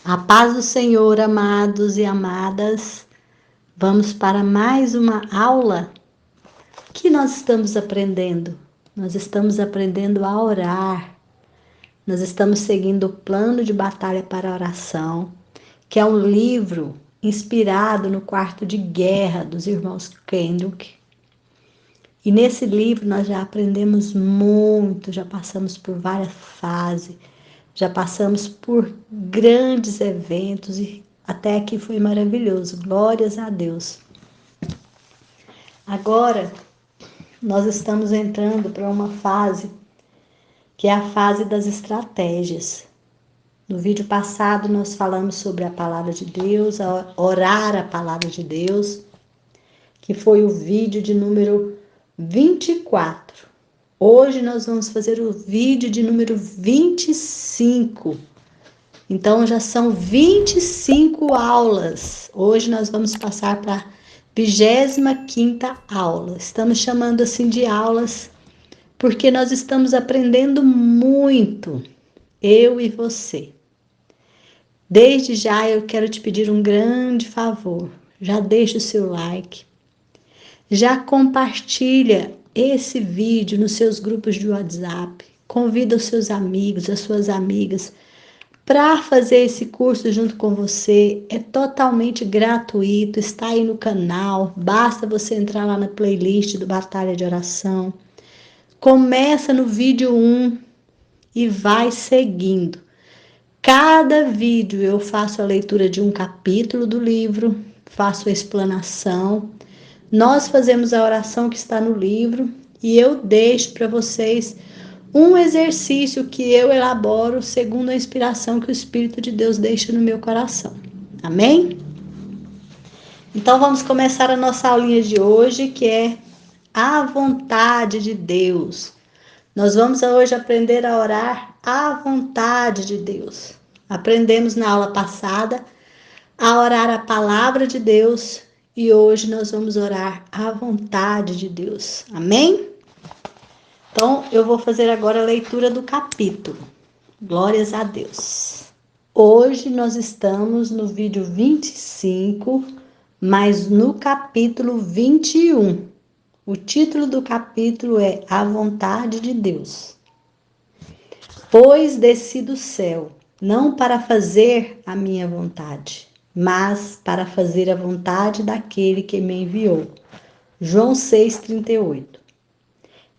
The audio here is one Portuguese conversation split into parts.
A paz do Senhor, amados e amadas. Vamos para mais uma aula. O que nós estamos aprendendo? Nós estamos aprendendo a orar. Nós estamos seguindo o plano de batalha para a oração, que é um livro inspirado no quarto de guerra dos irmãos Kendrick. E nesse livro nós já aprendemos muito, já passamos por várias fases, já passamos por grandes eventos e até aqui foi maravilhoso. Glórias a Deus. Agora nós estamos entrando para uma fase que é a fase das estratégias. No vídeo passado nós falamos sobre a palavra de Deus, orar a palavra de Deus, que foi o vídeo de número 24. Hoje nós vamos fazer o vídeo de número 25. Então já são 25 aulas. Hoje nós vamos passar para a 25ª aula. Estamos chamando assim de aulas porque nós estamos aprendendo muito, eu e você. Desde já eu quero te pedir um grande favor. Já deixa o seu like. Já compartilha esse vídeo nos seus grupos de WhatsApp. Convida os seus amigos, as suas amigas para fazer esse curso junto com você. É totalmente gratuito, está aí no canal. Basta você entrar lá na playlist do Batalha de Oração. Começa no vídeo 1 e vai seguindo. Cada vídeo eu faço a leitura de um capítulo do livro, faço a explanação. Nós fazemos a oração que está no livro e eu deixo para vocês um exercício que eu elaboro segundo a inspiração que o Espírito de Deus deixa no meu coração. Amém? Então vamos começar a nossa aulinha de hoje, que é a vontade de Deus. Nós vamos hoje aprender a orar à vontade de Deus. Aprendemos na aula passada a orar a palavra de Deus e hoje nós vamos orar à vontade de Deus. Amém? Então, eu vou fazer agora a leitura do capítulo. Glórias a Deus. Hoje nós estamos no vídeo 25, mas no capítulo 21. O título do capítulo é A Vontade de Deus. Pois desci do céu, não para fazer a minha vontade, mas para fazer a vontade daquele que me enviou. João 6,38.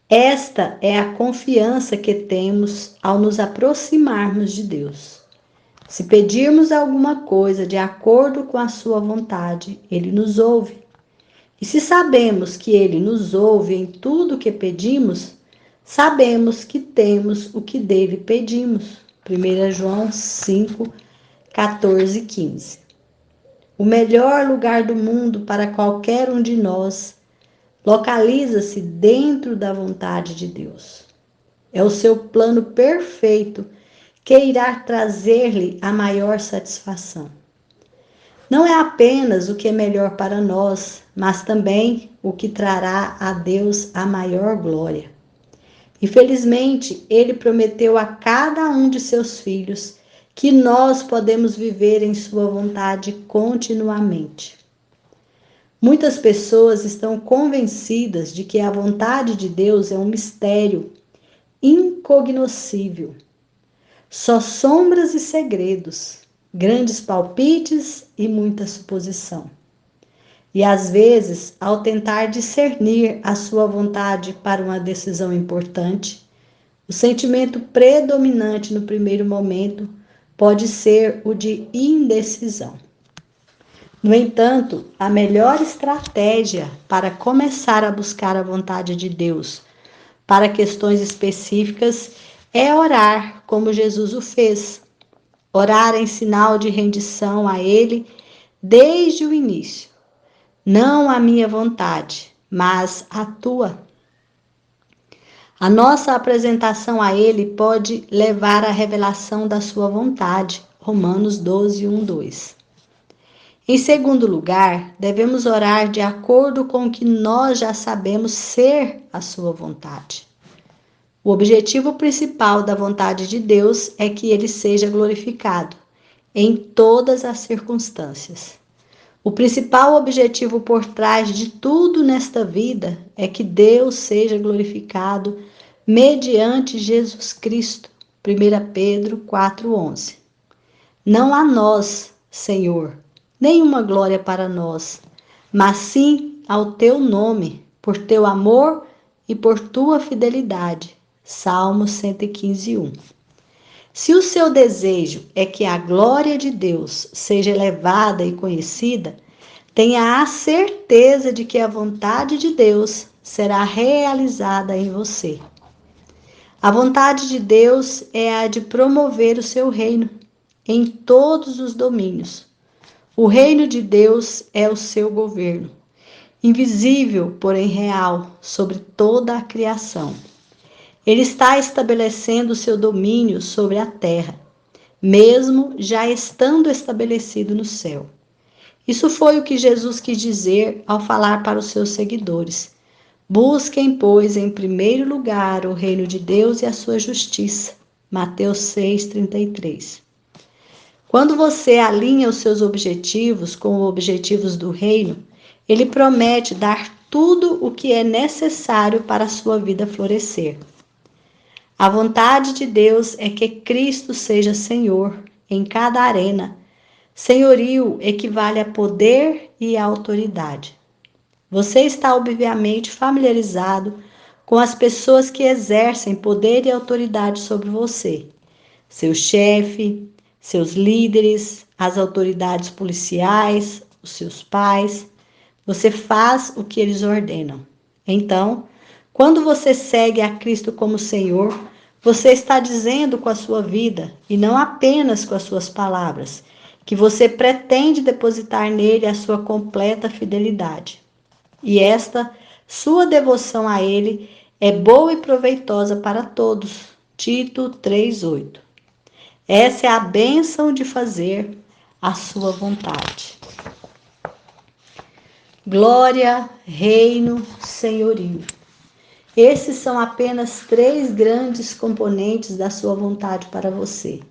Esta é a confiança que temos ao nos aproximarmos de Deus. Se pedirmos alguma coisa de acordo com a sua vontade, Ele nos ouve. E se sabemos que Ele nos ouve em tudo o que pedimos, sabemos que temos o que dele pedimos. 1 João 5, 14 e 15. O melhor lugar do mundo para qualquer um de nós localiza-se dentro da vontade de Deus. É o seu plano perfeito que irá trazer-lhe a maior satisfação. Não é apenas o que é melhor para nós, mas também o que trará a Deus a maior glória. Infelizmente, Ele prometeu a cada um de seus filhos que nós podemos viver em sua vontade continuamente. Muitas pessoas estão convencidas de que a vontade de Deus é um mistério incognoscível. Só sombras e segredos, grandes palpites e muita suposição. E às vezes, ao tentar discernir a sua vontade para uma decisão importante, o sentimento predominante no primeiro momento pode ser o de indecisão. No entanto, a melhor estratégia para começar a buscar a vontade de Deus para questões específicas é orar como Jesus o fez. Orar em sinal de rendição a Ele desde o início. Não a minha vontade, mas a tua. A nossa apresentação a Ele pode levar à revelação da sua vontade. Romanos 12, 1, 2. Em segundo lugar, devemos orar de acordo com o que nós já sabemos ser a sua vontade. O objetivo principal da vontade de Deus é que Ele seja glorificado. em todas as circunstâncias. O principal objetivo por trás de tudo nesta vida é que Deus seja glorificado mediante Jesus Cristo. 1 Pedro 4,11. Não a nós, Senhor, nenhuma glória para nós, mas sim ao teu nome, por teu amor e por tua fidelidade. Salmo 115:1. Se o seu desejo é que a glória de Deus seja elevada e conhecida, tenha a certeza de que a vontade de Deus será realizada em você. A vontade de Deus é a de promover o seu reino em todos os domínios. O reino de Deus é o seu governo, invisível, porém real, sobre toda a criação. Ele está estabelecendo o seu domínio sobre a terra, mesmo já estando estabelecido no céu. Isso foi o que Jesus quis dizer ao falar para os seus seguidores. Busquem, pois, em primeiro lugar o reino de Deus e a sua justiça. Mateus 6,33. Quando você alinha os seus objetivos com os objetivos do reino, ele promete dar tudo o que é necessário para a sua vida florescer. A vontade de Deus é que Cristo seja Senhor em cada arena. Senhorio equivale a poder e a autoridade. Você está obviamente familiarizado com as pessoas que exercem poder e autoridade sobre você. Seu chefe, seus líderes, as autoridades policiais, os seus pais. Você faz o que eles ordenam. Então, quando você segue a Cristo como Senhor, você está dizendo com a sua vida, e não apenas com as suas palavras, que você pretende depositar nele a sua completa fidelidade. E esta sua devoção a ele é boa e proveitosa para todos. Tito 3,8. Essa é a bênção de fazer a sua vontade. Glória, reino, senhorio. Esses são apenas 3 grandes componentes da sua vontade para você.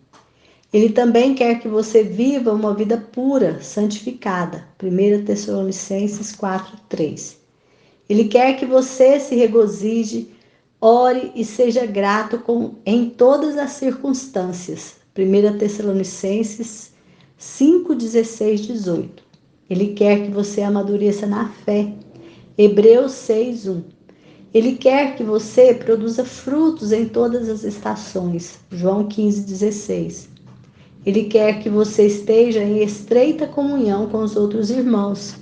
Ele também quer que você viva uma vida pura, santificada. 1 Tessalonicenses 4:3. Ele quer que você se regozije, ore e seja grato em todas as circunstâncias. 1 Tessalonicenses 5:16-18. Ele quer que você amadureça na fé. Hebreus 6:1. Ele quer que você produza frutos em todas as estações. João 15:16. Ele quer que você esteja em estreita comunhão com os outros irmãos,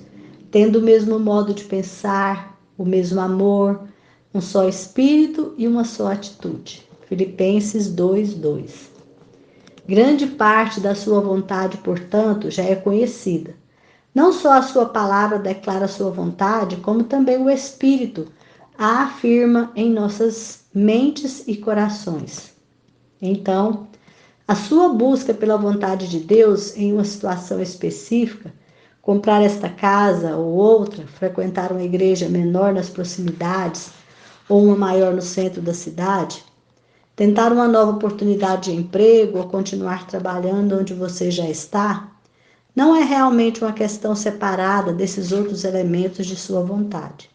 tendo o mesmo modo de pensar, o mesmo amor, um só espírito e uma só atitude. Filipenses 2:2. Grande parte da sua vontade, portanto, já é conhecida. Não só a sua palavra declara a sua vontade, como também o Espírito a afirma em nossas mentes e corações. Então, a sua busca pela vontade de Deus em uma situação específica, comprar esta casa ou outra, frequentar uma igreja menor nas proximidades ou uma maior no centro da cidade, tentar uma nova oportunidade de emprego ou continuar trabalhando onde você já está, não é realmente uma questão separada desses outros elementos de sua vontade.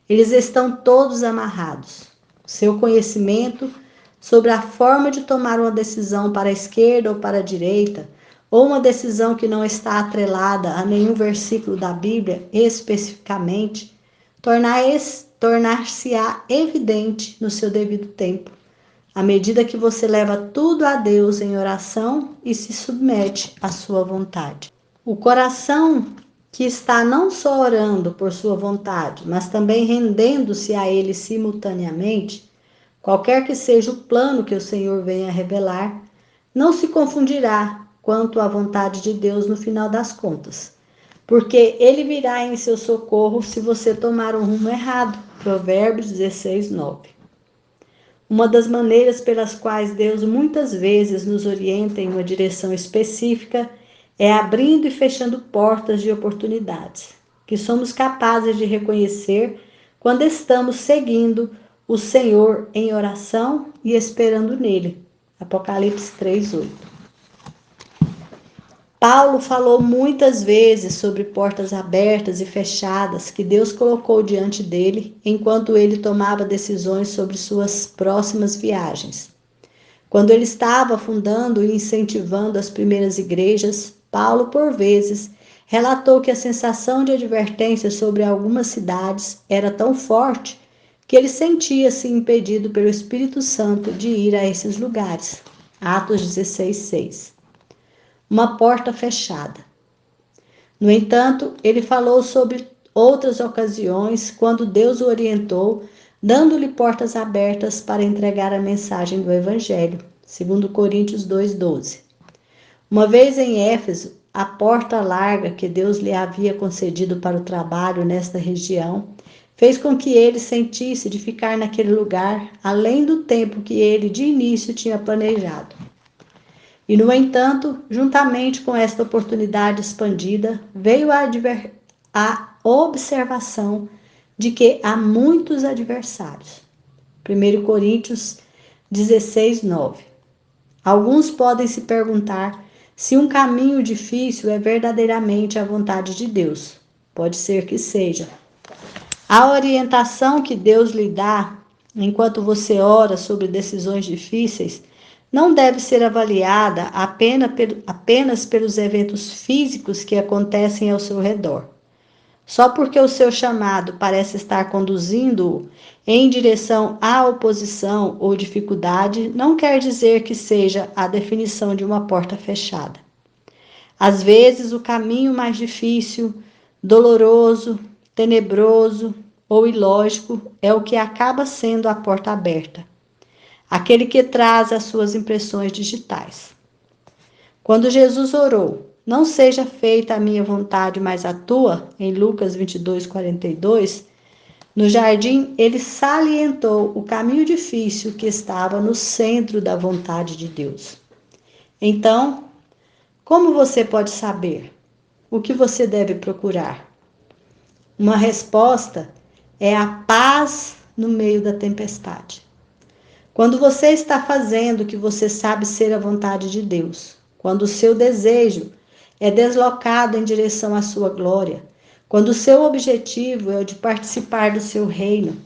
Eles estão todos amarrados. Seu conhecimento sobre a forma de tomar uma decisão para a esquerda ou para a direita, ou uma decisão que não está atrelada a nenhum versículo da Bíblia especificamente, tornar-se-á evidente no seu devido tempo, à medida que você leva tudo a Deus em oração e se submete à sua vontade. O coração que está não só orando por sua vontade, mas também rendendo-se a Ele simultaneamente, qualquer que seja o plano que o Senhor venha a revelar, não se confundirá quanto à vontade de Deus no final das contas, porque Ele virá em seu socorro se você tomar um rumo errado. Provérbios 16:9. Uma das maneiras pelas quais Deus muitas vezes nos orienta em uma direção específica é abrindo e fechando portas de oportunidades, que somos capazes de reconhecer quando estamos seguindo o Senhor em oração e esperando nele. Apocalipse 3:8. Paulo falou muitas vezes sobre portas abertas e fechadas que Deus colocou diante dele enquanto ele tomava decisões sobre suas próximas viagens. Quando ele estava fundando e incentivando as primeiras igrejas, Paulo, por vezes, relatou que a sensação de advertência sobre algumas cidades era tão forte que ele sentia-se impedido pelo Espírito Santo de ir a esses lugares. Atos 16:6. Uma porta fechada. No entanto, ele falou sobre outras ocasiões quando Deus o orientou, dando-lhe portas abertas para entregar a mensagem do Evangelho, segundo Coríntios 2:12. Uma vez em Éfeso, a porta larga que Deus lhe havia concedido para o trabalho nesta região fez com que ele sentisse de ficar naquele lugar além do tempo que ele de início tinha planejado. E, no entanto, juntamente com esta oportunidade expandida, veio a observação de que há muitos adversários. 1 Coríntios 16:9. Alguns podem se perguntar se um caminho difícil é verdadeiramente a vontade de Deus. Pode ser que seja. A orientação que Deus lhe dá enquanto você ora sobre decisões difíceis não deve ser avaliada apenas pelos eventos físicos que acontecem ao seu redor. Só porque o seu chamado parece estar conduzindo-o em direção à oposição ou dificuldade, não quer dizer que seja a definição de uma porta fechada. Às vezes, o caminho mais difícil, doloroso, tenebroso ou ilógico é o que acaba sendo a porta aberta, aquele que traz as suas impressões digitais. Quando Jesus orou, não seja feita a minha vontade, mas a tua, em Lucas 22:42, no jardim ele salientou o caminho difícil que estava no centro da vontade de Deus. Então, como você pode saber o que você deve procurar? Uma resposta é a paz no meio da tempestade. Quando você está fazendo o que você sabe ser a vontade de Deus, quando o seu desejo é deslocado em direção à sua glória, quando o seu objetivo é o de participar do seu reino,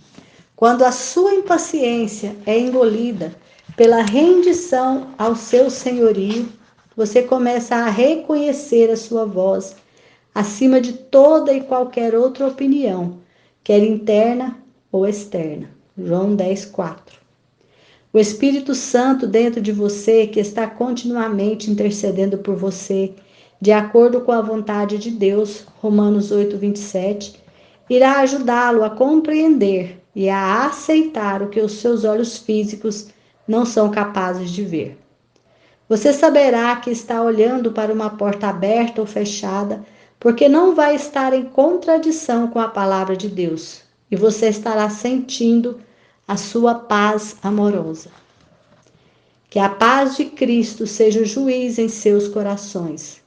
quando a sua impaciência é engolida pela rendição ao seu senhorio, você começa a reconhecer a sua voz acima de toda e qualquer outra opinião, quer interna ou externa. João 10:4. O Espírito Santo dentro de você, que está continuamente intercedendo por você, de acordo com a vontade de Deus, Romanos 8:27, irá ajudá-lo a compreender e a aceitar o que os seus olhos físicos não são capazes de ver. Você saberá que está olhando para uma porta aberta ou fechada, porque não vai estar em contradição com a palavra de Deus, e você estará sentindo a sua paz amorosa. Que a paz de Cristo seja o juiz em seus corações.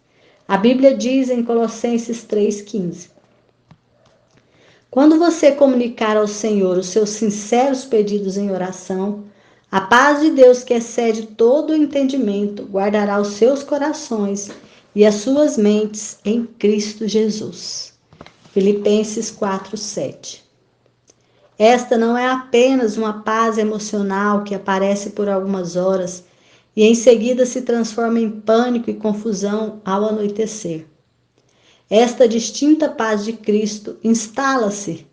A Bíblia diz em Colossenses 3:15: quando você comunicar ao Senhor os seus sinceros pedidos em oração, a paz de Deus, que excede todo o entendimento, guardará os seus corações e as suas mentes em Cristo Jesus. Filipenses 4:7. Esta não é apenas uma paz emocional que aparece por algumas horas e em seguida se transforma em pânico e confusão ao anoitecer. Esta distinta paz de Cristo instala-se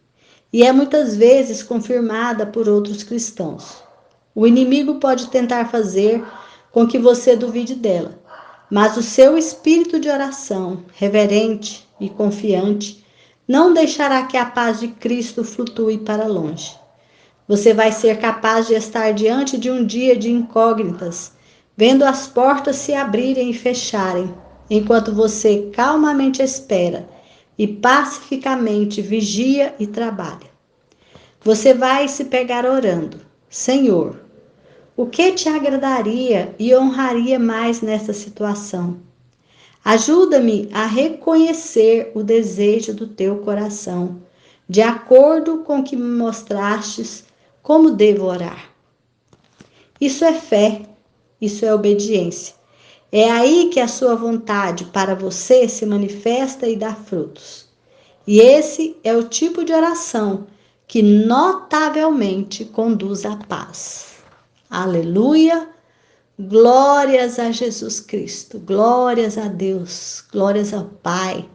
e é muitas vezes confirmada por outros cristãos. O inimigo pode tentar fazer com que você duvide dela, mas o seu espírito de oração, reverente e confiante, não deixará que a paz de Cristo flutue para longe. Você vai ser capaz de estar diante de um dia de incógnitas, vendo as portas se abrirem e fecharem, enquanto você calmamente espera e pacificamente vigia e trabalha. Você vai se pegar orando: Senhor, o que te agradaria e honraria mais nesta situação? Ajuda-me a reconhecer o desejo do teu coração, de acordo com o que me mostrastes como devo orar. Isso é fé, isso é obediência. É aí que a sua vontade para você se manifesta e dá frutos. E esse é o tipo de oração que notavelmente conduz à paz. Aleluia! Glórias a Jesus Cristo, glórias a Deus, glórias ao Pai,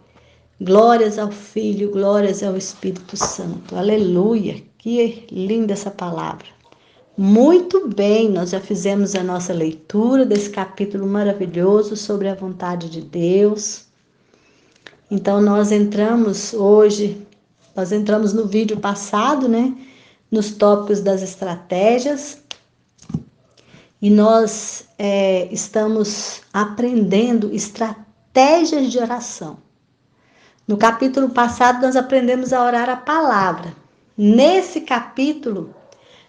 glórias ao Filho, glórias ao Espírito Santo. Aleluia! Que linda essa palavra. Muito bem, nós já fizemos a nossa leitura desse capítulo maravilhoso sobre a vontade de Deus. Então nós entramos no vídeo passado, né, nos tópicos das estratégias, e nós estamos aprendendo estratégias de oração. No capítulo passado nós aprendemos a orar a palavra. Nesse capítulo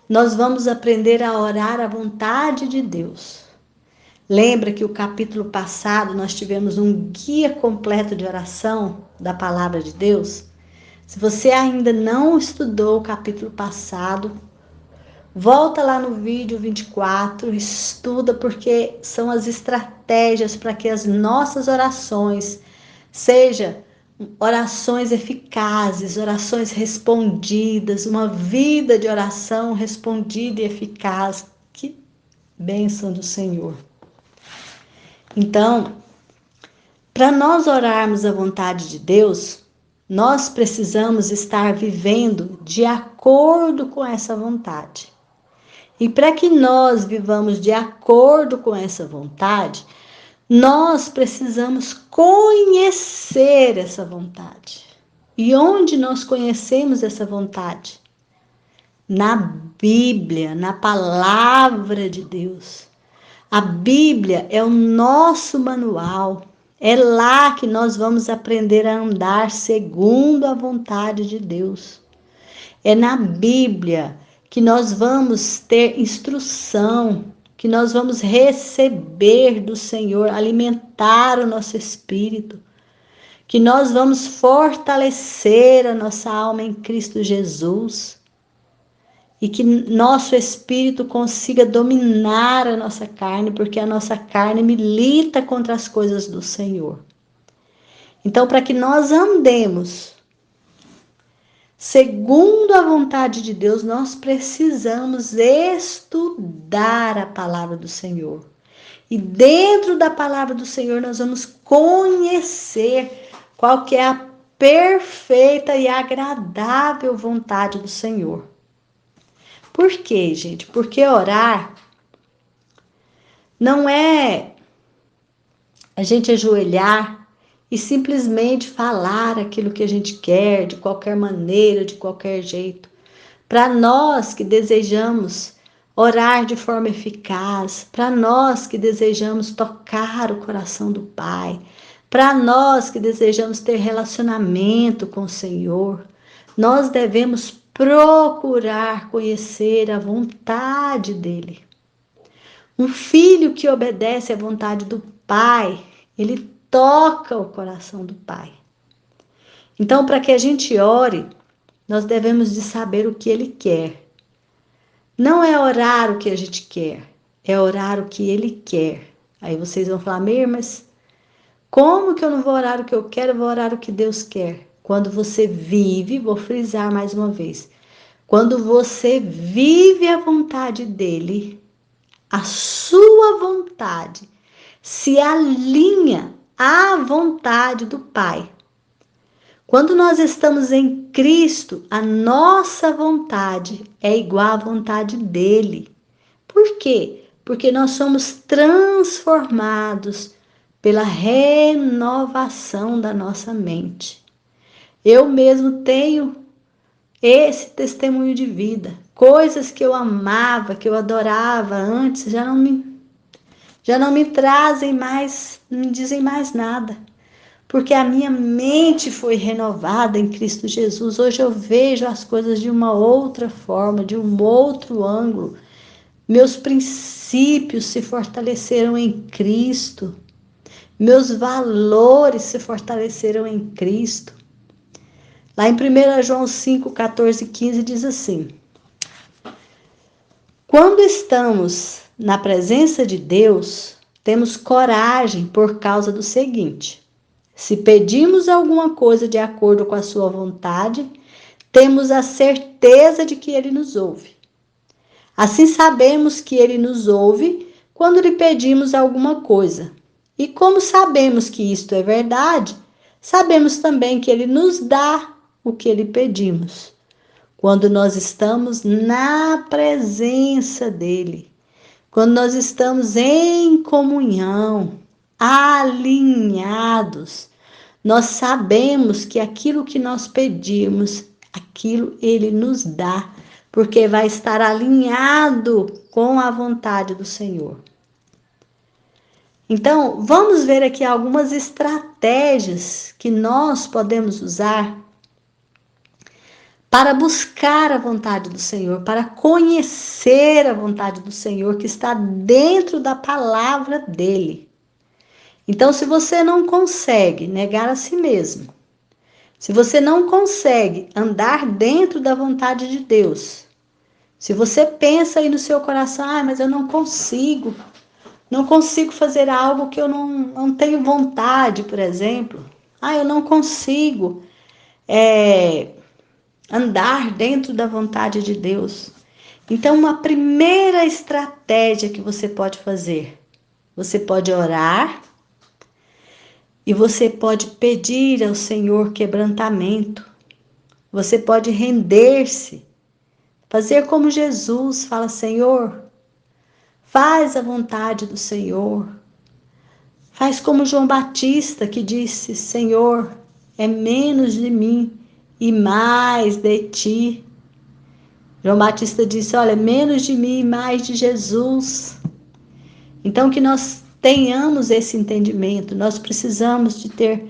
nós vamos aprender a orar a vontade de Deus. Lembra que o capítulo passado nós tivemos um guia completo de oração da palavra de Deus? Se você ainda não estudou o capítulo passado, volta lá no vídeo 24, estuda, porque são as estratégias para que as nossas orações sejam orações eficazes, orações respondidas, uma vida de oração respondida e eficaz. Que bênção do Senhor! Então, para nós orarmos a vontade de Deus, nós precisamos estar vivendo de acordo com essa vontade. E para que nós vivamos de acordo com essa vontade, nós precisamos conhecer essa vontade. E onde nós conhecemos essa vontade? Na Bíblia, na palavra de Deus. A Bíblia é o nosso manual. É lá que nós vamos aprender a andar segundo a vontade de Deus. É na Bíblia que nós vamos ter instrução, que nós vamos receber do Senhor, alimentar o nosso espírito, que nós vamos fortalecer a nossa alma em Cristo Jesus e que nosso espírito consiga dominar a nossa carne, porque a nossa carne milita contra as coisas do Senhor. Então, para que nós andemos segundo a vontade de Deus, nós precisamos estudar a palavra do Senhor. E dentro da palavra do Senhor, nós vamos conhecer qual que é a perfeita e agradável vontade do Senhor. Por quê, gente? Porque orar não é a gente ajoelhar e simplesmente falar aquilo que a gente quer, de qualquer maneira, de qualquer jeito. Para nós que desejamos orar de forma eficaz, para nós que desejamos tocar o coração do Pai, para nós que desejamos ter relacionamento com o Senhor, nós devemos procurar conhecer a vontade dEle. Um filho que obedece à vontade do Pai, ele toca o coração do Pai. Então, para que a gente ore, nós devemos de saber o que Ele quer. Não é orar o que a gente quer, é orar o que Ele quer. Aí vocês vão falar, mas como que eu não vou orar o que eu quero, eu vou orar o que Deus quer? Quando você vive, vou frisar mais uma vez, quando você vive a vontade dEle, a sua vontade se alinha à vontade do Pai. Quando nós estamos em Cristo, a nossa vontade é igual à vontade dele. Por quê? Porque nós somos transformados pela renovação da nossa mente. Eu mesmo tenho esse testemunho de vida. Coisas que eu amava, que eu adorava antes, já não me trazem mais, não me dizem mais nada. Porque a minha mente foi renovada em Cristo Jesus. Hoje eu vejo as coisas de uma outra forma, de um outro ângulo. Meus princípios se fortaleceram em Cristo. Meus valores se fortaleceram em Cristo. Lá em 1 João 5, 14 e 15 diz assim: quando estamos na presença de Deus, temos coragem por causa do seguinte: se pedimos alguma coisa de acordo com a sua vontade, temos a certeza de que ele nos ouve. Assim sabemos que ele nos ouve quando lhe pedimos alguma coisa. E como sabemos que isto é verdade, sabemos também que ele nos dá o que lhe pedimos, quando nós estamos na presença dele, quando nós estamos em comunhão, alinhados. Nós sabemos que aquilo que nós pedimos, aquilo ele nos dá, porque vai estar alinhado com a vontade do Senhor. Então, vamos ver aqui algumas estratégias que nós podemos usar para buscar a vontade do Senhor, para conhecer a vontade do Senhor que está dentro da palavra dele. Então, se você não consegue negar a si mesmo, se você não consegue andar dentro da vontade de Deus, se você pensa aí no seu coração, mas eu não consigo fazer algo que eu não tenho vontade, por exemplo. Eu não consigo andar dentro da vontade de Deus. Então, uma primeira estratégia que você pode fazer, você pode orar e você pode pedir ao Senhor quebrantamento. Você pode render-se, fazer como Jesus, fala: Senhor, faz a vontade do Senhor. Faz como João Batista, que disse: Senhor, é menos de mim e mais de ti. João Batista disse: olha, menos de mim e mais de Jesus. Então, que nós tenhamos esse entendimento. Nós precisamos de ter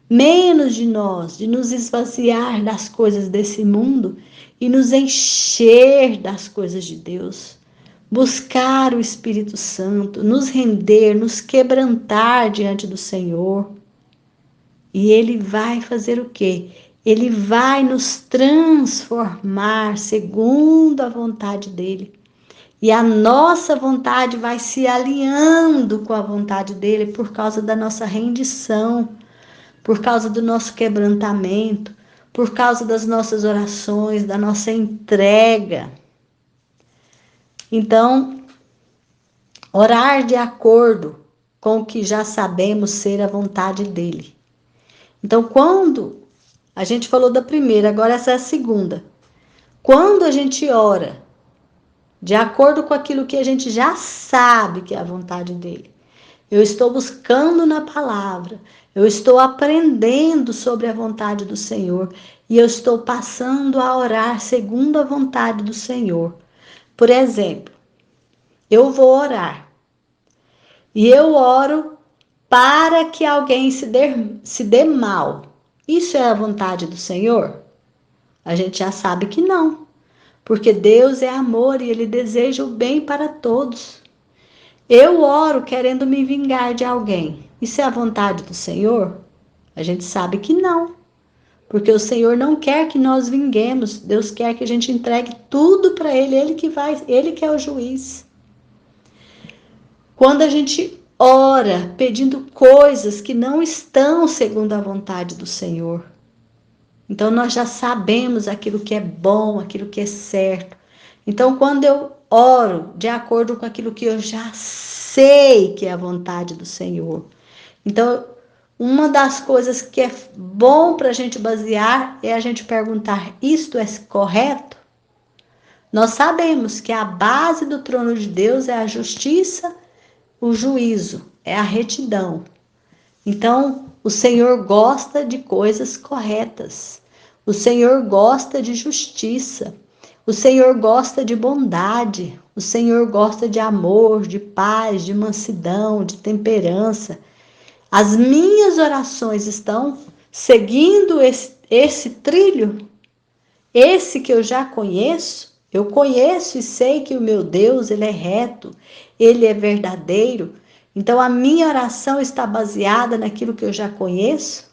menos de nós, de nos esvaziar das coisas desse mundo e nos encher das coisas de Deus. Buscar o Espírito Santo, nos render, nos quebrantar diante do Senhor. E Ele vai fazer o quê? Ele vai nos transformar segundo a vontade dEle. E a nossa vontade vai se alinhando com a vontade dEle por causa da nossa rendição, por causa do nosso quebrantamento, por causa das nossas orações, da nossa entrega. Então, orar de acordo com o que já sabemos ser a vontade dEle. Então, quando a gente falou da primeira, agora essa é a segunda. Quando a gente ora de acordo com aquilo que a gente já sabe que é a vontade dele, eu estou buscando na palavra, eu estou aprendendo sobre a vontade do Senhor e eu estou passando a orar segundo a vontade do Senhor. Por exemplo, eu vou orar e eu oro para que alguém se dê mal. Isso é a vontade do Senhor? A gente já sabe que não, porque Deus é amor e Ele deseja o bem para todos. Eu oro querendo me vingar de alguém. Isso é a vontade do Senhor? A gente sabe que não, porque o Senhor não quer que nós vinguemos. Deus quer que a gente entregue tudo para Ele, Ele que é o juiz. Quando a gente ora pedindo coisas que não estão segundo a vontade do Senhor, então nós já sabemos aquilo que é bom, aquilo que é certo. Então, quando eu oro de acordo com aquilo que eu já sei que é a vontade do Senhor, então uma das coisas que é bom para a gente basear é a gente perguntar: isto é correto? Nós sabemos que a base do trono de Deus é a justiça, o juízo, é a retidão. Então, o Senhor gosta de coisas corretas. O Senhor gosta de justiça. O Senhor gosta de bondade. O Senhor gosta de amor, de paz, de mansidão, de temperança. As minhas orações estão seguindo esse trilho? Esse que eu já conheço? Eu conheço e sei que o meu Deus, Ele é reto, Ele é verdadeiro. Então, a minha oração está baseada naquilo que eu já conheço?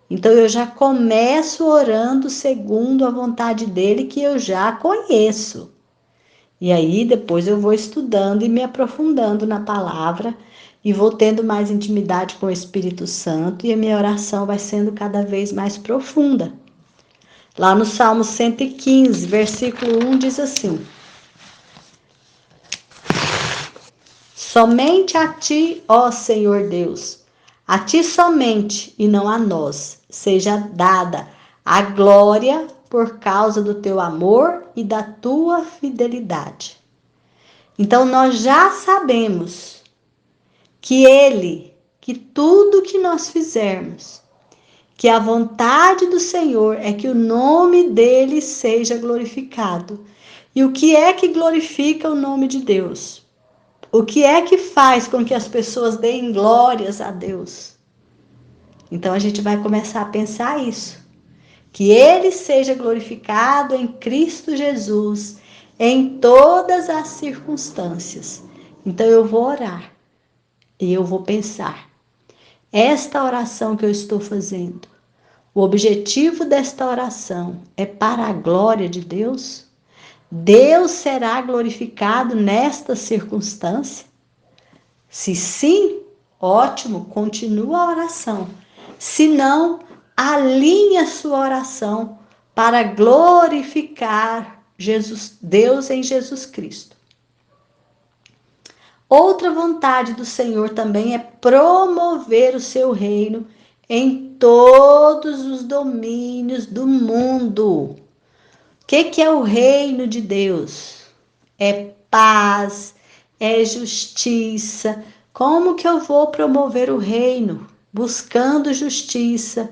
Então, eu já começo orando segundo a vontade dEle, que eu já conheço. E aí, depois eu vou estudando e me aprofundando na palavra, e vou tendo mais intimidade com o Espírito Santo e a minha oração vai sendo cada vez mais profunda. Lá no Salmo 115, versículo 1 diz assim: somente a ti, ó Senhor Deus, a ti somente e não a nós, seja dada a glória por causa do teu amor e da tua fidelidade. Então nós já sabemos que tudo que nós fizermos, que a vontade do Senhor é que o nome dele seja glorificado. E o que é que glorifica o nome de Deus? O que é que faz com que as pessoas deem glórias a Deus? Então a gente vai começar a pensar isso. Que ele seja glorificado em Cristo Jesus, em todas as circunstâncias. Então eu vou orar e eu vou pensar. Esta oração que eu estou fazendo, o objetivo desta oração é para a glória de Deus? Deus será glorificado nesta circunstância? Se sim, ótimo, continua a oração. Se não, alinhe a sua oração para glorificar Deus em Jesus Cristo. Outra vontade do Senhor também é promover o seu reino em todos os domínios do mundo. O que é o reino de Deus? É paz, é justiça. Como que eu vou promover o reino? Buscando justiça,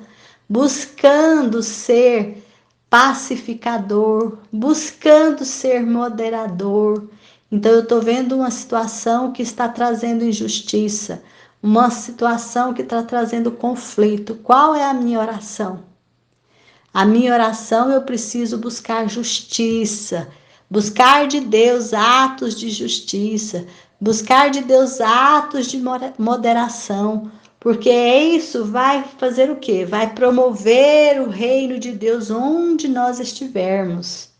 buscando ser pacificador, buscando ser moderador. Então eu estou vendo uma situação que está trazendo injustiça, uma situação que está trazendo conflito. Qual é a minha oração? A minha oração, eu preciso buscar justiça, buscar de Deus atos de justiça, buscar de Deus atos de moderação, porque isso vai fazer o quê? Vai promover o reino de Deus onde nós estivermos.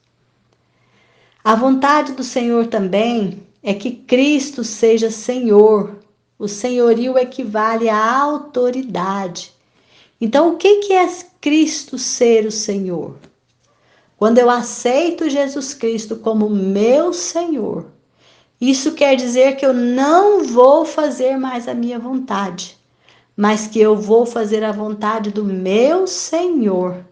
A vontade do Senhor também é que Cristo seja Senhor. O senhorio equivale à autoridade. Então, o que é Cristo ser o Senhor? Quando eu aceito Jesus Cristo como meu Senhor, isso quer dizer que eu não vou fazer mais a minha vontade, mas que eu vou fazer a vontade do meu Senhor.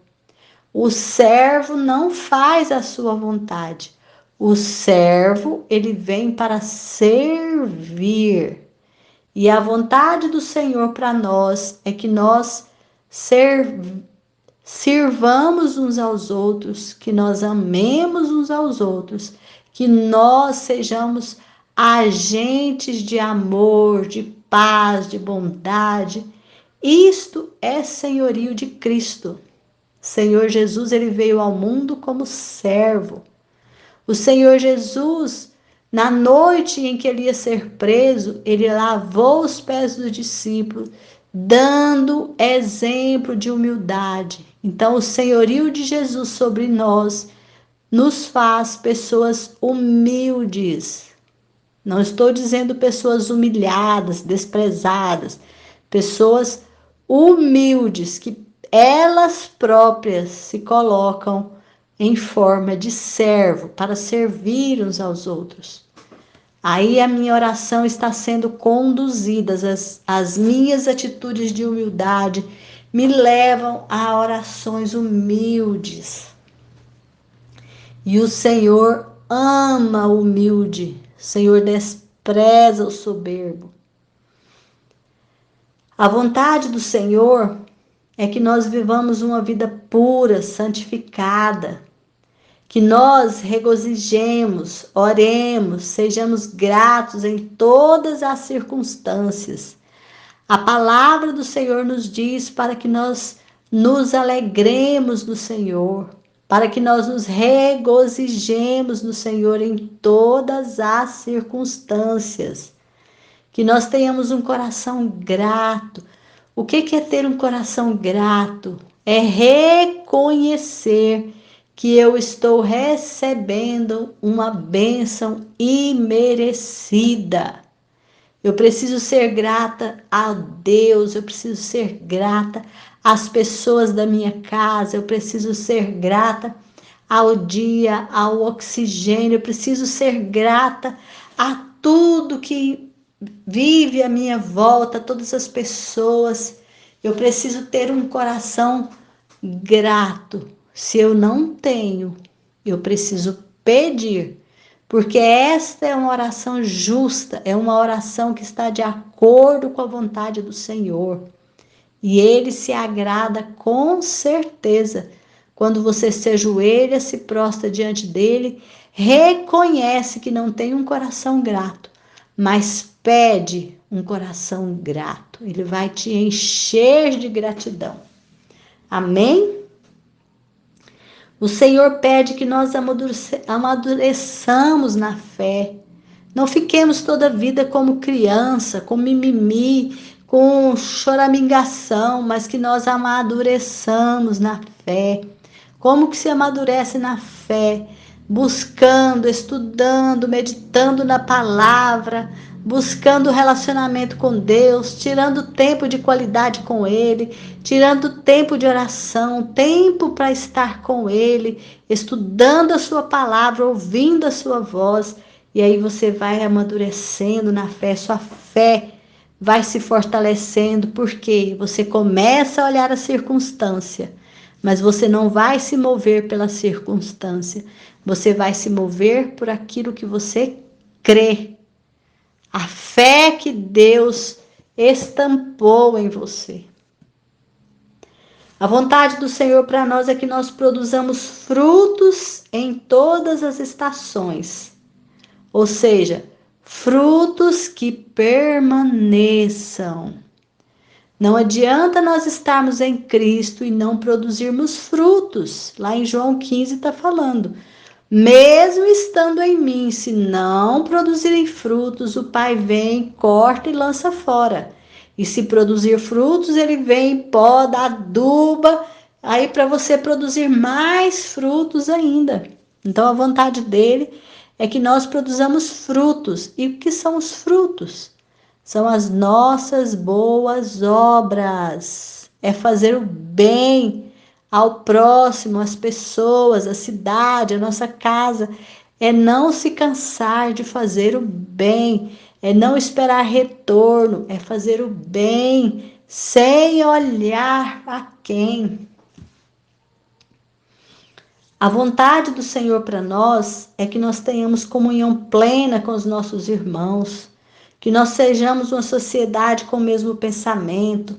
O servo não faz a sua vontade. O servo, ele vem para servir. E a vontade do Senhor para nós é que nós sirvamos uns aos outros, que nós amemos uns aos outros, que nós sejamos agentes de amor, de paz, de bondade. Isto é senhorio de Cristo. Senhor Jesus, ele veio ao mundo como servo. O Senhor Jesus, na noite em que ele ia ser preso, ele lavou os pés dos discípulos, dando exemplo de humildade. Então, o senhorio de Jesus sobre nós nos faz pessoas humildes. Não estou dizendo pessoas humilhadas, desprezadas, pessoas humildes que elas próprias se colocam em forma de servo para servir uns aos outros. Aí a minha oração está sendo conduzida, as minhas atitudes de humildade me levam a orações humildes. E o Senhor ama o humilde, o Senhor despreza o soberbo. A vontade do Senhor é que nós vivamos uma vida pura, santificada, que nós regozijemos, oremos, sejamos gratos em todas as circunstâncias. A palavra do Senhor nos diz para que nós nos alegremos no Senhor, para que nós nos regozijemos no Senhor em todas as circunstâncias, que nós tenhamos um coração grato. O que é ter um coração grato? É reconhecer que eu estou recebendo uma bênção imerecida. Eu preciso ser grata a Deus, eu preciso ser grata às pessoas da minha casa, eu preciso ser grata ao dia, ao oxigênio, eu preciso ser grata a tudo que vive à minha volta, todas as pessoas. Eu preciso ter um coração grato. Se eu não tenho, eu preciso pedir, porque esta é uma oração justa, é uma oração que está de acordo com a vontade do Senhor. E Ele se agrada com certeza. Quando você se ajoelha, se prostra diante dele, reconhece que não tem um coração grato, mas pede um coração grato. Ele vai te encher de gratidão. Amém? O Senhor pede que nós amadureçamos na fé. Não fiquemos toda a vida como criança, com mimimi, com choramingação, mas que nós amadureçamos na fé. Como que se amadurece na fé? Buscando, estudando, meditando na palavra, buscando relacionamento com Deus, tirando tempo de qualidade com Ele, tirando tempo de oração, tempo para estar com Ele, estudando a sua palavra, ouvindo a sua voz, e aí você vai amadurecendo na fé, sua fé vai se fortalecendo, porque você começa a olhar a circunstância, mas você não vai se mover pela circunstância, você vai se mover por aquilo que você crê. A fé que Deus estampou em você. A vontade do Senhor para nós é que nós produzamos frutos em todas as estações. Ou seja, frutos que permaneçam. Não adianta nós estarmos em Cristo e não produzirmos frutos. Lá em João 15 está falando. Mesmo estando em mim, se não produzirem frutos, o Pai vem, corta e lança fora. E se produzir frutos, ele vem, poda, aduba, aí para você produzir mais frutos ainda. Então a vontade dele é que nós produzamos frutos. E o que são os frutos? São as nossas boas obras. É fazer o bem ao próximo, às pessoas, à cidade, à nossa casa. É não se cansar de fazer o bem, é não esperar retorno, é fazer o bem sem olhar a quem. A vontade do Senhor para nós é que nós tenhamos comunhão plena com os nossos irmãos, que nós sejamos uma sociedade com o mesmo pensamento,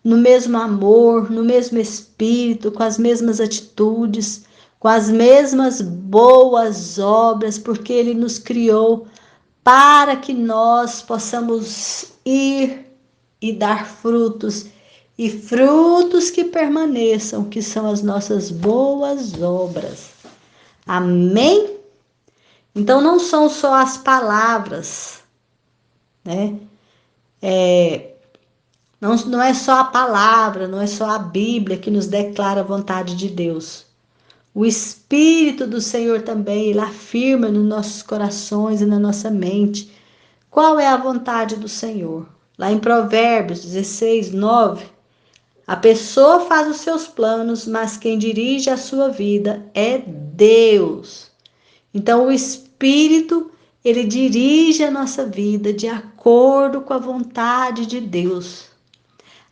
no mesmo amor, no mesmo espírito, com as mesmas atitudes, com as mesmas boas obras, porque Ele nos criou para que nós possamos ir e dar frutos, e frutos que permaneçam, que são as nossas boas obras. Amém? Então não são só as palavras, né? Não é só a palavra, não é só a Bíblia que nos declara a vontade de Deus. O Espírito do Senhor também, ele afirma nos nossos corações e na nossa mente qual é a vontade do Senhor. Lá em Provérbios 16, 9, a pessoa faz os seus planos, mas quem dirige a sua vida é Deus. Então o Espírito, ele dirige a nossa vida de acordo com a vontade de Deus.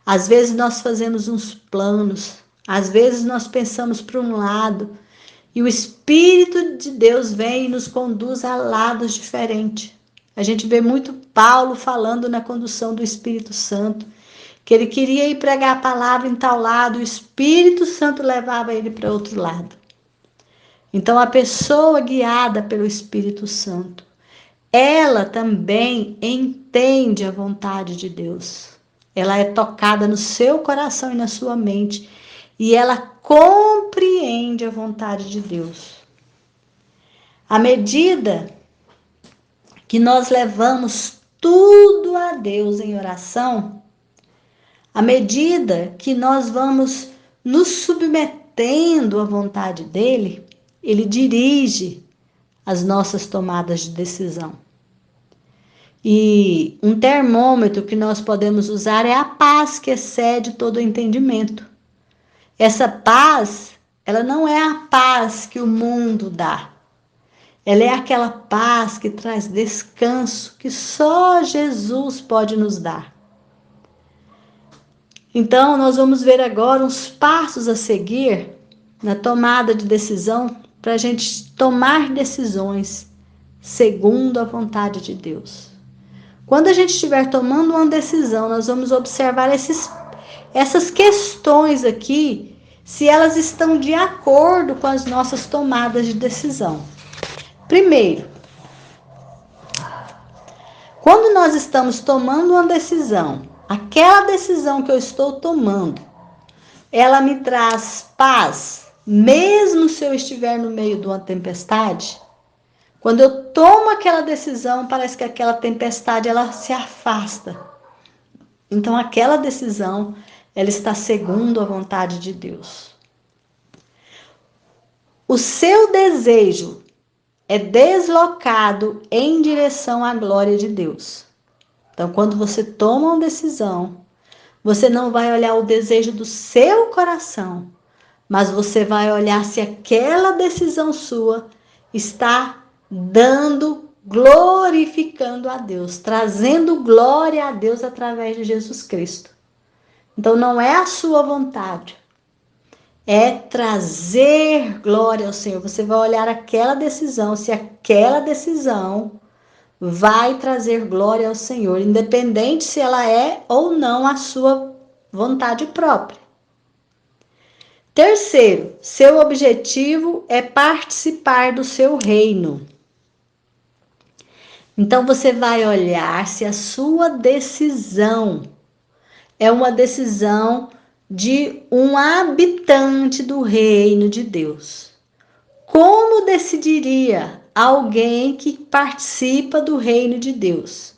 Às vezes nós fazemos uns planos, às vezes nós pensamos para um lado, e o Espírito de Deus vem e nos conduz a lados diferentes. A gente vê muito Paulo falando na condução do Espírito Santo, que ele queria ir pregar a palavra em tal lado, o Espírito Santo levava ele para outro lado. Então a pessoa guiada pelo Espírito Santo, ela também entende a vontade de Deus. Ela é tocada no seu coração e na sua mente, e ela compreende a vontade de Deus. À medida que nós levamos tudo a Deus em oração, à medida que nós vamos nos submetendo à vontade dele, ele dirige as nossas tomadas de decisão. E um termômetro que nós podemos usar é a paz que excede todo o entendimento. Essa paz, ela não é a paz que o mundo dá. Ela é aquela paz que traz descanso que só Jesus pode nos dar. Então, nós vamos ver agora uns passos a seguir na tomada de decisão para a gente tomar decisões segundo a vontade de Deus. Quando a gente estiver tomando uma decisão, nós vamos observar essas questões aqui, se elas estão de acordo com as nossas tomadas de decisão. Primeiro, quando nós estamos tomando uma decisão, aquela decisão que eu estou tomando, ela me traz paz, mesmo se eu estiver no meio de uma tempestade? Quando eu tomo aquela decisão, parece que aquela tempestade ela se afasta. Então aquela decisão, ela está segundo a vontade de Deus. O seu desejo é deslocado em direção à glória de Deus. Então, quando você toma uma decisão, você não vai olhar o desejo do seu coração, mas você vai olhar se aquela decisão sua está glorificando a Deus, trazendo glória a Deus através de Jesus Cristo. Então, não é a sua vontade, é trazer glória ao Senhor. Você vai olhar aquela decisão, se aquela decisão vai trazer glória ao Senhor, independente se ela é ou não a sua vontade própria. Terceiro, seu objetivo é participar do seu reino. Então você vai olhar se a sua decisão é uma decisão de um habitante do reino de Deus. Como decidiria alguém que participa do reino de Deus?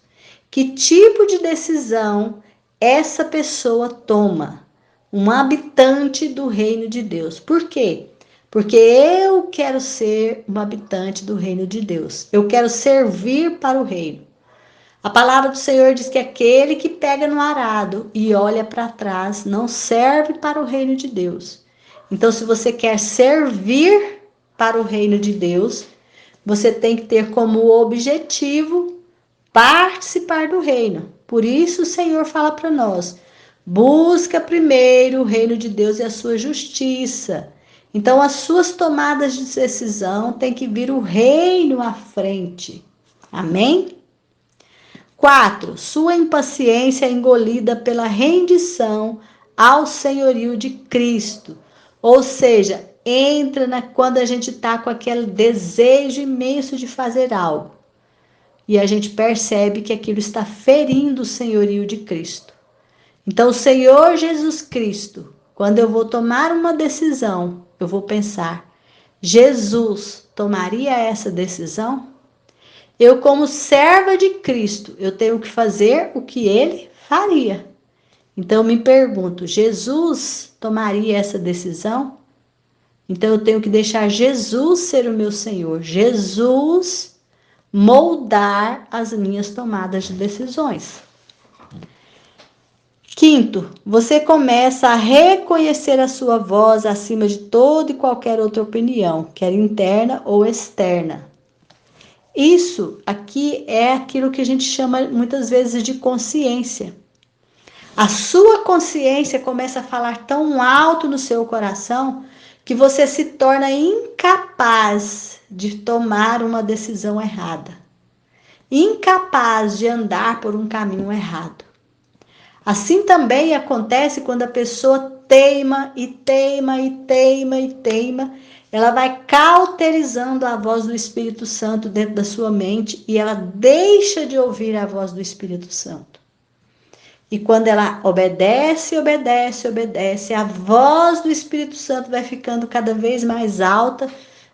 Que tipo de decisão essa pessoa toma? Um habitante do reino de Deus. Por quê? Porque eu quero ser um habitante do reino de Deus. Eu quero servir para o reino. A palavra do Senhor diz que aquele que pega no arado e olha para trás não serve para o reino de Deus. Então, se você quer servir para o reino de Deus, você tem que ter como objetivo participar do reino. Por isso o Senhor fala para nós: busca primeiro o reino de Deus e a sua justiça. Então, as suas tomadas de decisão tem que vir o reino à frente. Amém? 4. Sua impaciência é engolida pela rendição ao senhorio de Cristo. Ou seja, quando a gente está com aquele desejo imenso de fazer algo. E a gente percebe que aquilo está ferindo o senhorio de Cristo. Então, o Senhor Jesus Cristo, quando eu vou tomar uma decisão, eu vou pensar: Jesus tomaria essa decisão? Eu, como serva de Cristo, eu tenho que fazer o que ele faria. Então, eu me pergunto: Jesus tomaria essa decisão? Então, eu tenho que deixar Jesus ser o meu Senhor. Jesus moldar as minhas tomadas de decisões. 5, você começa a reconhecer a sua voz acima de toda e qualquer outra opinião, quer interna ou externa. Isso aqui é aquilo que a gente chama muitas vezes de consciência. A sua consciência começa a falar tão alto no seu coração que você se torna incapaz de tomar uma decisão errada. Incapaz de andar por um caminho errado. Assim também acontece quando a pessoa teima e teima e teima e teima. Ela vai cauterizando a voz do Espírito Santo dentro da sua mente e ela deixa de ouvir a voz do Espírito Santo. E quando ela obedece, a voz do Espírito Santo vai ficando cada vez mais alta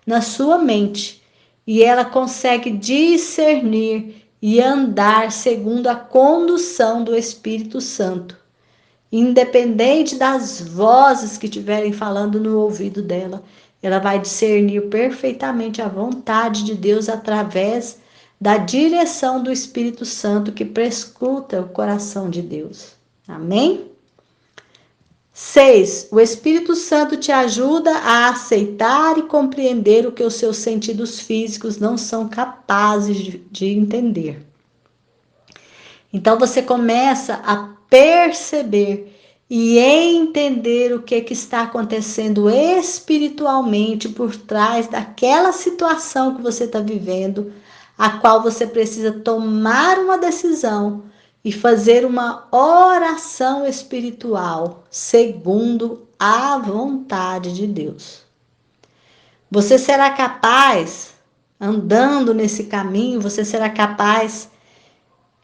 na sua mente. E ela consegue discernir e andar segundo a condução do Espírito Santo. Independente das vozes que estiverem falando no ouvido dela, ela vai discernir perfeitamente a vontade de Deus através da direção do Espírito Santo que prescruta o coração de Deus. Amém? 6. O Espírito Santo te ajuda a aceitar e compreender o que os seus sentidos físicos não são capazes de entender. Então você começa a perceber e entender o que está acontecendo espiritualmente por trás daquela situação que você está vivendo, a qual você precisa tomar uma decisão e fazer uma oração espiritual segundo a vontade de Deus. Você será capaz, andando nesse caminho, você será capaz,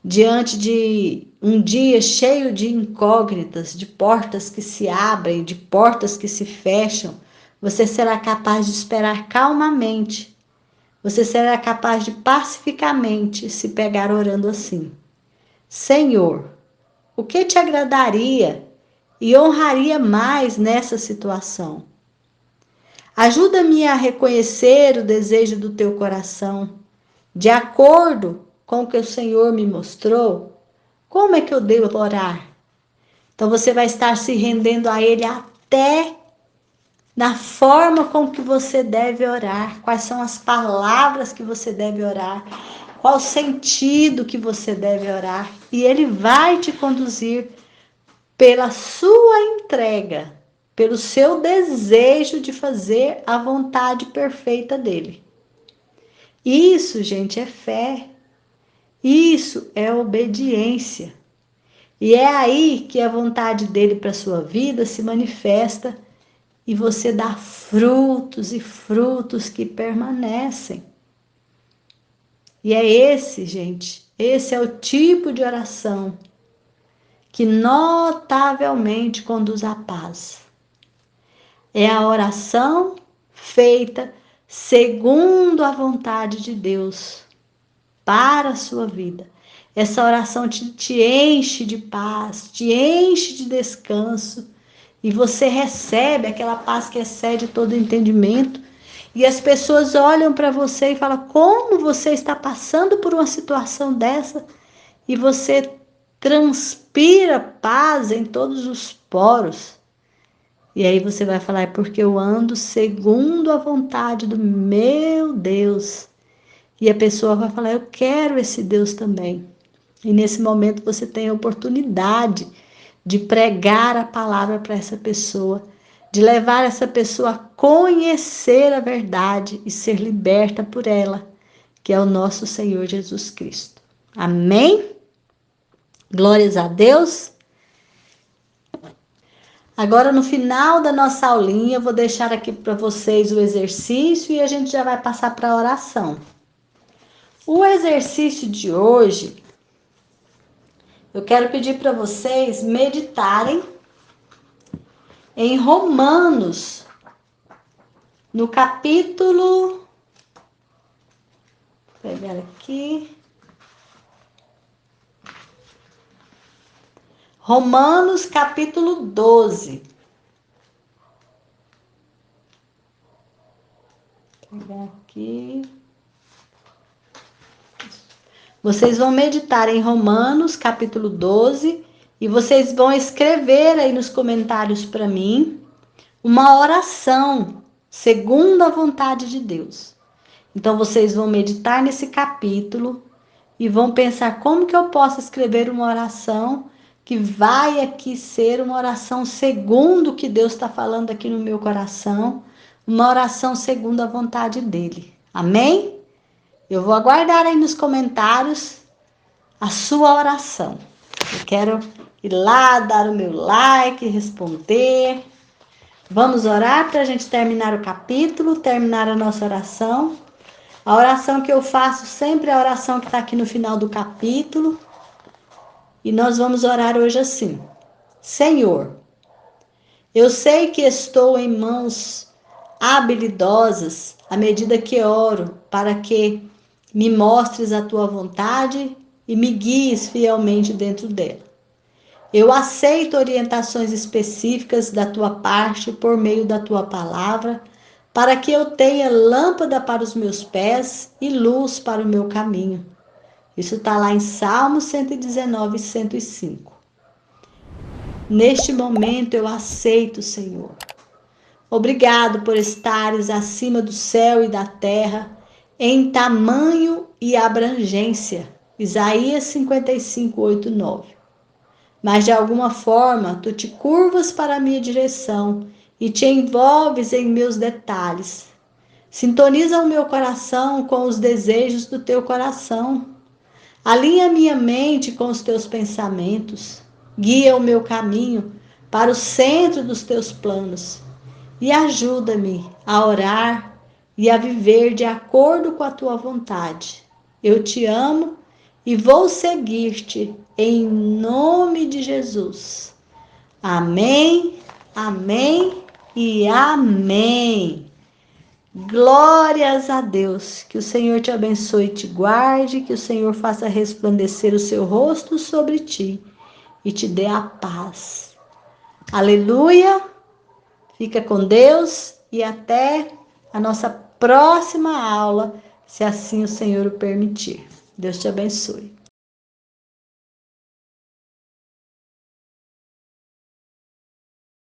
diante de um dia cheio de incógnitas, de portas que se abrem, de portas que se fecham, você será capaz de esperar calmamente. Você será capaz de pacificamente se pegar orando assim: Senhor, o que te agradaria e honraria mais nessa situação? Ajuda-me a reconhecer o desejo do teu coração, de acordo com o que o Senhor me mostrou. Como é que eu devo orar? Então você vai estar se rendendo a Ele até na forma com que você deve orar, quais são as palavras que você deve orar, qual o sentido que você deve orar, e Ele vai te conduzir pela sua entrega, pelo seu desejo de fazer a vontade perfeita dele. Isso, gente, é fé. Isso é obediência. E é aí que a vontade dele para a sua vida se manifesta e você dá frutos e frutos que permanecem. E é esse, gente, esse é o tipo de oração que notavelmente conduz à paz. É a oração feita segundo a vontade de Deus para a sua vida. Essa oração te enche de paz, te enche de descanso, e você recebe aquela paz que excede todo entendimento, e as pessoas olham para você e falam: como você está passando por uma situação dessa? E você transpira paz em todos os poros. E aí você vai falar: é porque eu ando segundo a vontade do meu Deus. E a pessoa vai falar: eu quero esse Deus também. E nesse momento você tem a oportunidade de pregar a palavra para essa pessoa, de levar essa pessoa a conhecer a verdade e ser liberta por ela, que é o nosso Senhor Jesus Cristo. Amém? Glórias a Deus. Agora, no final da nossa aulinha, eu vou deixar aqui para vocês o exercício e a gente já vai passar para a oração. O exercício de hoje, eu quero pedir para vocês meditarem em Romanos, no capítulo... Vou pegar aqui. Romanos, capítulo 12. Vou pegar aqui. Vocês vão meditar em Romanos, capítulo 12, e vocês vão escrever aí nos comentários para mim uma oração segundo a vontade de Deus. Então vocês vão meditar nesse capítulo e vão pensar: como que eu posso escrever uma oração que vai aqui ser uma oração segundo o que Deus está falando aqui no meu coração, uma oração segundo a vontade dele. Amém? Eu vou aguardar aí nos comentários a sua oração. Eu quero ir lá, dar o meu like, responder. Vamos orar para a gente terminar o capítulo, terminar a nossa oração. A oração que eu faço sempre é a oração que está aqui no final do capítulo. E nós vamos orar hoje assim: Senhor, eu sei que estou em mãos habilidosas à medida que oro, para que me mostres a tua vontade e me guies fielmente dentro dela. Eu aceito orientações específicas da tua parte por meio da tua palavra, para que eu tenha lâmpada para os meus pés e luz para o meu caminho. Isso está lá em Salmos 119 e 105. Neste momento eu aceito, Senhor. Obrigado por estares acima do céu e da terra, em tamanho e abrangência. Isaías 55, 8, 9. Mas de alguma forma tu te curvas para a minha direção e te envolves em meus detalhes. Sintoniza o meu coração com os desejos do teu coração. Alinha minha mente com os teus pensamentos. Guia o meu caminho para o centro dos teus planos. E ajuda-me a orar e a viver de acordo com a tua vontade. Eu te amo e vou seguir-te em nome de Jesus. Amém, amém e amém. Glórias a Deus. Que o Senhor te abençoe e te guarde, que o Senhor faça resplandecer o seu rosto sobre ti e te dê a paz. Aleluia. Fica com Deus e até a nossa próxima aula, se assim o Senhor o permitir. Deus te abençoe.